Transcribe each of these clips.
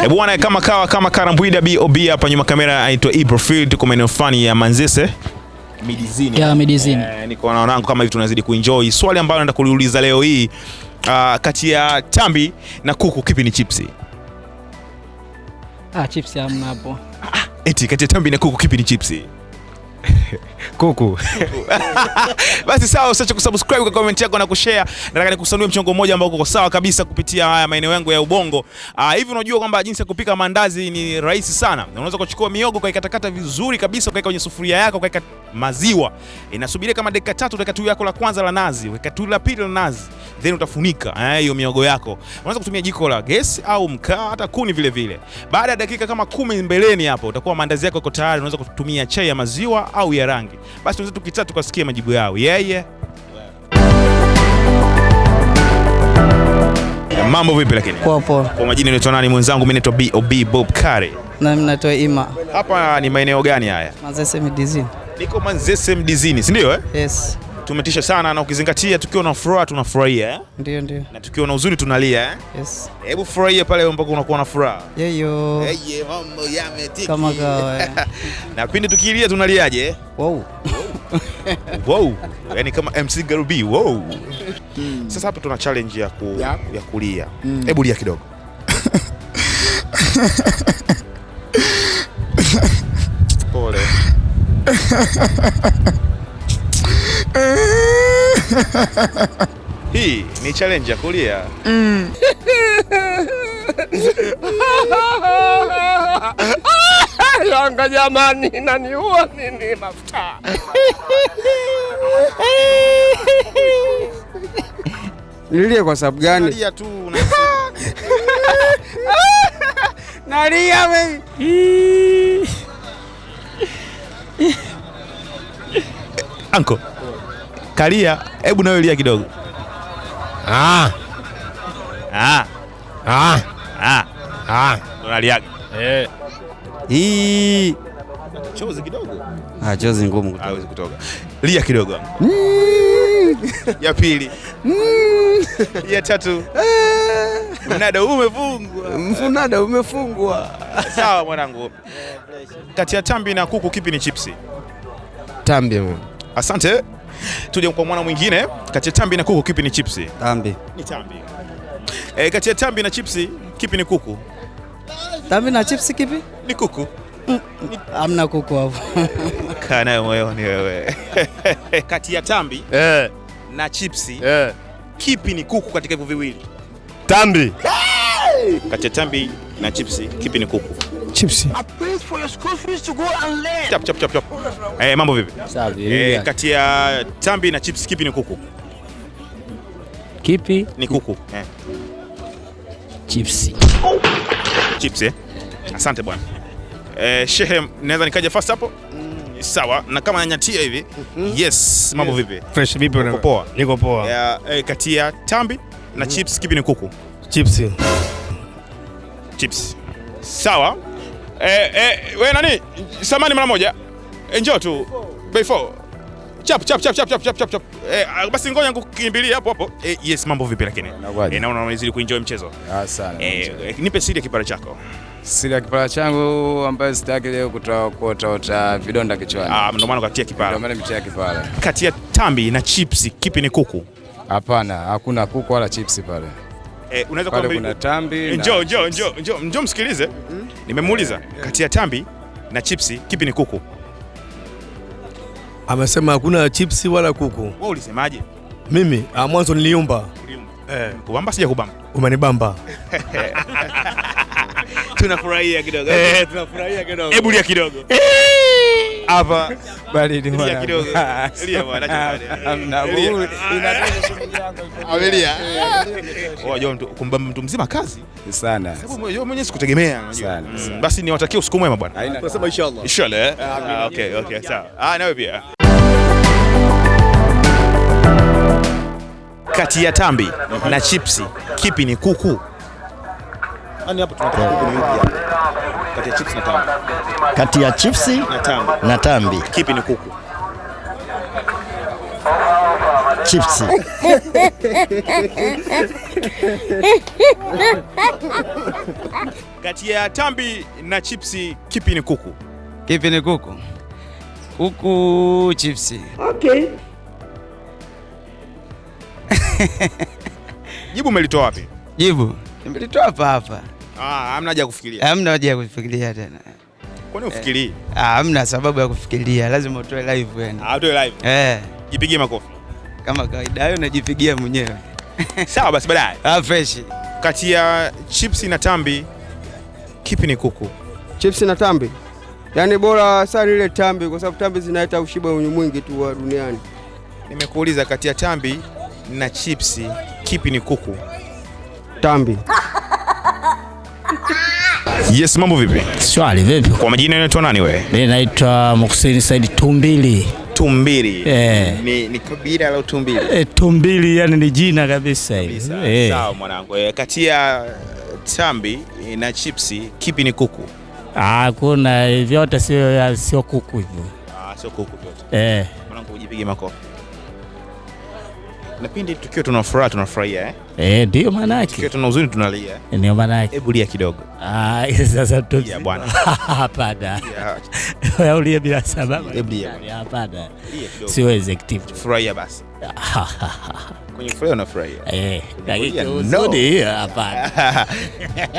Bwana kama Karambwida BOB hapa nyuma kamera anaitwa Ibrofil, tuko maeneo fulani ya Manzese Midizini. Ya Midizini. Niko na wanangu kama hivi tunazidi kuenjoy. Swali ambalo naenda kuliuliza leo hii, kati ya tambi na kuku kipi ni chipsi? Chipsi hamna hapo. Eti kati ya tambi na kuku kipi ni chipsi? Kuku. Basi sawa, usiache kusubscribe, kwa comment yako na kushare. Nataka nikusanue mchongo mmoja ambao uko sawa kabisa kupitia haya maeneo yangu ya ubongo. Hivi unajua kwamba jinsi ya kupika mandazi ni rahisi sana. Unaweza kuchukua miogo ukaikatakata vizuri kabisa, ukaweka kwenye sufuria yako, ukaweka maziwa. Inasubiri kama dakika 3, ukaweka tu yako la kwanza la nazi, ukaweka tu la pili la nazi. Then utafunika hiyo miogo yako. Unaweza kutumia jiko la gesi au mkaa, hata kuni vile vile. Baada ya dakika kama 10 mbeleni hapo, utakuwa mandazi yako yako tayari. Unaweza kutumia chai ya maziwa au ya rangi. Basi tunaweza tukitatu tukasikia majibu yao. Mambo vipi lakini? Poa poa. Kwa majina naitwa nani mwenzangu? Mimi naitwa BOB Bob Kare. Na mimi naitwa Ima. Hapa ni maeneo gani haya? Manzese Midizini. Niko Manzese Midizini, si ndio Yes. Tumetisha sana, na ukizingatia tukiwa na furaha tunafurahia Ndio. Na tukiwa na huzuni tunalia Yes. Hebu furahia pale ambapo unakuwa na furaha. Yeyo. Mambo yametiki. Kama kawa. Na pindi tukilia tunaliaje? Wow. Wow. Yaani kama MC Garubi. Wow. Sasa hapa tuna challenge ya kulia. Hebu lia kidogo. Pole. Hii ni challenge ya kulia. Yanga jamani, naniua nini mafuta. Nilie kwa sababu gani? Nalia tu. Nalia wewe. Anko. Kalia, hebu nawe lia kidogo. Unaliaga. Chozi kidogo. Chozi ngumu kutoka. Hawezi kutoka. Lia kidogo. Ya pili. Ya tatu. Mnada umefungwa. Sawa mwanangu. Kati ya tambi na kuku kipi ni chipsi? Tambi mimi. Asante. Tuje kwa mwana mwingine. Kati ya tambi na kuku kipi ni chipsi? Tambi. Ni tambi. Kati ya tambi na chipsi kipi ni kuku? Tambi na chipsi kipi? Ni kuku. Hamna kuku hapo. Kana moyoni wewe. Kati ya tambi na chipsi kipi ni kuku katika hivyo viwili? Tambi. Kati ya tambi na chipsi kipi ni kuku? Chipsi. Chap. Mambo vipi? Safi. Kati ya tambi na chips kipi ni kuku? Kipi? Ni kuku. Chipsi. Chips. Asante bwana. Shehe, naweza nikaja fast hapo? Sawa, na kama nanyatia hivi. Yes, mambo vipi? Fresh vipi uko poa? Niko poa. Kati ya tambi na chips kipi ni kuku? Chipsi. Chips. Sawa. Wewe nani? Samani mara moja. Njoo tu. Before. Chap. Basi ngoja nikukimbilie hapo. Yes, mambo vipi lakini? Naona unazidi kuenjoy mchezo. Sana. Nipe siri ya kipara chako. Siri ya kipara changu ambayo sitaki leo kuota vidonda kichwani. Ndio maana ukatia kipara. Ndio maana nimetia kipara. Kati ya tambi na chips kipi ni kuku? Hapana, hakuna kuku wala chips pale. Unaweza kuambia kuna tambi. Njoo msikilize. Nimemuuliza kati ya tambi na chipsi kipi ni kuku? Amesema hakuna chipsi wala kuku. Wewe ulisemaje? Mimi mwanzo niliumba. Kubamba sija kubamba. Umenibamba. Tunafurahia kidogo. Tunafurahia kidogo. Hebu lia kidogo. Hapa baridi mwana. Lia kidogo. Lia bwana. Amna huyu inatosha shilingi yangu. Amelia. Unajua kumbamba mtu mzima kazi sana. Sababu mwenyewe sikutegemea unajua. Basi niwatakie usiku mwema bwana. Tunasema inshallah. Inshallah. Okay, sawa. Nawe pia. Kati ya tambi na chipsi kipi ni kuku? Yaani hapo tunataka kuku ni yupi? Kati ya chips na tambi. Kati ya chipsi na tambi kipi ni kuku? Chipsi. Kati ya tambi na chipsi kipi ni kuku? Kipi ni kuku? Kuku chipsi. Okay. Jibu umelitoa wapi? Jibu nimelitoa hapa. Hamna haja kufikiria. Hamna haja ya kufikiria tena. Kwa nini ufikirii? Hamna sababu ya kufikiria, lazima utoe live yani. Utoe live. Jipigie makofi. Kama kawaida hayo najipigia mwenyewe. Sawa basi baadaye. Fresh. Kati ya chipsi na tambi kipi ni kuku? Chipsi na tambi. Yaani bora sana ile tambi kwa sababu tambi zinaleta ushiba mwingi tu wa duniani. Nimekuuliza kati ya tambi na chipsi kipi ni kuku? Tambi. Yes, mambo vipi? Swali vipi? Kwa majina unaitwa nani wewe? Mimi naitwa Muhsin Said Tumbili. Tumbili. Ni kabila la Tumbili. Tumbili yani ni jina kabisa hili. Sawa mwanangu. Kati ya tambi na chipsi kipi ni kuku? Kuna vyote sio kuku hivyo. Sio kuku vyote. Mwanangu ujipige makofi. Na pindi tukiwa tuna furaha tunafurahia ndio maana yake. Tukiwa tuna huzuni tunalia. Ndio maana yake. Hebu lia kidogo. Sasa tu. Ya bwana. Hapana. Wewe ulia bila sababu. Hebu lia. Hapana. Lia kidogo. Siwezi active. Furahia basi. Kwenye furaha unafurahia. Lakini huzuni hapana.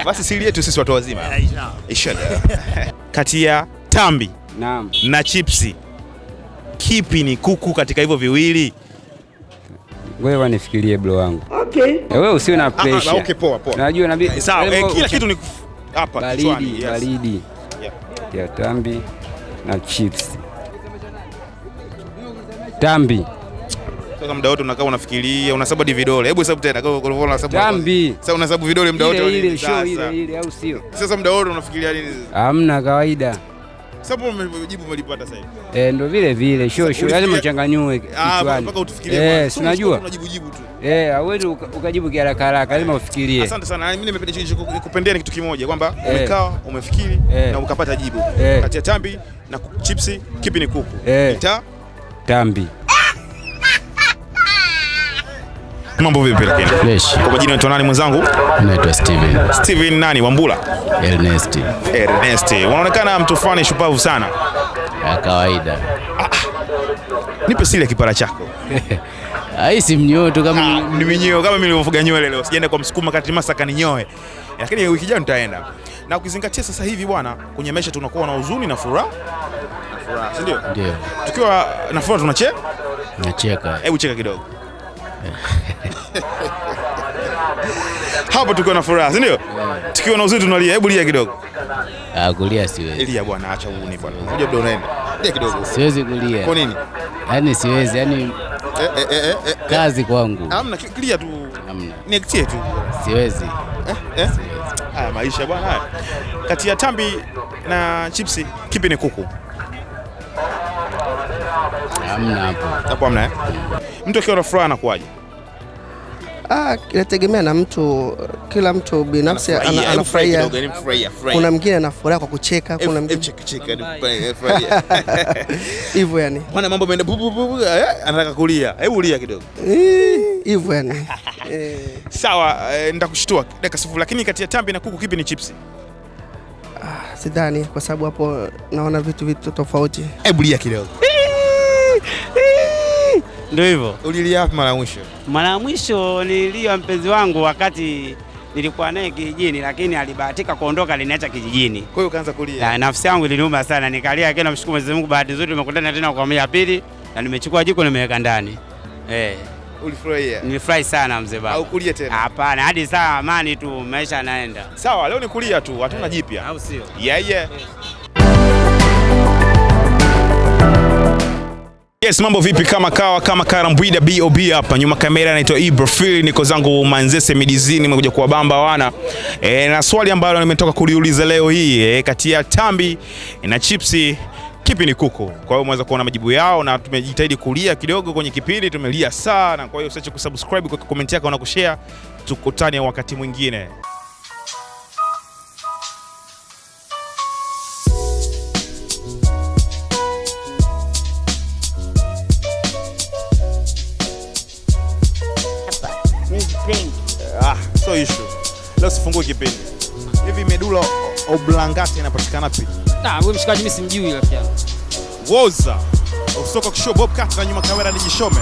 Basi siri yetu sisi watu wazima. Inshallah. Kati ya tambi na chipsi kipi ni kuku katika hivyo viwili? Wewe nifikirie bro wangu. Okay. Wewe usiwe na pressure. Okay, poa. Najua nabii. Sawa, kila kitu ni hapa kichwani. Baridi. Ya tambi na chips. Tambi. Sasa muda wote unakaa unafikiria, unahesabu vidole. Hebu hesabu tena kama ulivyoona unahesabu. Tambi. Sasa unahesabu vidole muda wote ile sasa. Ile au sio? Sasa muda wote unafikiria nini? Hamna kawaida. Sababu umejibu umelipata sasa hivi. Ndio vile show lazima uchanganyue kichwani. Mpaka utufikirie. Unajua? Unajibu tu. Hauwezi ukajibu haraka, lazima ufikirie. Asante sana. Mimi nimependa kupendea kitu kimoja kwamba umekaa umefikiri na ukapata jibu. Kati ya tambi na chipsi kipi ni kuku? Tambi. Mambo vipi lakini? Fresh. Kwa majina unaitwa nani mwenzangu? Naitwa Steven. Steven nani? Wambula? Ernest. Unaonekana mtu fulani shupavu sana. Kawaida. Nipe siri ya kipara chako. Si mnyoe tu kama ni minyoo kama mimi nilivyofuga nywele leo. Sijaenda kwa msukuma kati masaka ninyoe. Lakini wiki ijayo nitaenda. Na ukizingatia sasa hivi bwana, kwenye maisha tunakuwa na huzuni na furaha. Si ndio? Ndio. Tukiwa na furaha tunacheka? Nacheka. Hebu cheka kidogo. Hapo tukiwa na furaha, si ndio? Tukiwa na huzuni tunalia. Hebu lia kidogo. Kulia siwezi. Lia bwana, acha uuni bwana. Unajua bado unaenda. Lia kidogo. Siwezi kulia. Kwa nini? Yaani siwezi, yaani kazi kwangu. Hamna, lia tu. Hamna. Niachitie tu. Siwezi. Haya maisha bwana haya. Kati ya tambi na chipsi kipi ni kuku? Hamna hapo. Hapo hamna Mtu akiwa na furaha anakuaje? Inategemea na mtu, kila mtu binafsi anafurahia. Kuna mwingine anafurahi kwa kucheka, kuna mwingine furahia. Hivyo yani. Bwana mambo yameenda anataka kulia. Hebu lia kidogo. Hivyo yani. Sawa, nitakushtua dakika 0 lakini kati ya tambi na kuku kipi ni chipsi? Sidhani kwa sababu hapo naona vitu tofauti. Hebu lia kidogo. Ndio hivyo. Ulilia wapi mara mwisho? Mara mwisho nililia mpenzi wangu wakati nilikuwa naye kijijini, lakini alibahatika kuondoka, aliniacha kijijini. Kwa hiyo ukaanza kulia. Nafsi yangu iliniuma sana, nikalia kile. Namshukuru Mwenyezi Mungu, bahati nzuri tumekutana tena kwa mara ya pili na nimechukua jiko nimeweka ndani. Ulifurahia? Nilifurahi sana mzee baba. Au kulia tena? Hapana, hadi saa amani tu, maisha yanaenda. Sawa, leo ni kulia tu, hatuna jipya. Au sio? Yes, mambo vipi kama kawa kama Karambwida BOB hapa. Nyuma kamera anaitwa Ibrafil, niko zangu Manzese Midizini, nimekuja kuwabamba wana. Na swali ambalo nimetoka kuliuliza leo hii, kati ya tambi na chipsi kipi ni kuku? Kwa hiyo mweza kuona majibu yao na tumejitahidi kulia kidogo kwenye kipindi, tumelia sana. Kwa hiyo usiache kusubscribe, kwa comment yako na kushare. Tukutane wakati mwingine. So issue. Leo sifungue kipindi. Hivi medulla oblongata inapatikana wapi? Wewe mshikaji, mimi simjui rafiki yangu. Woza. Usoko kisho Bobcat na nyuma kamera ni Jishome.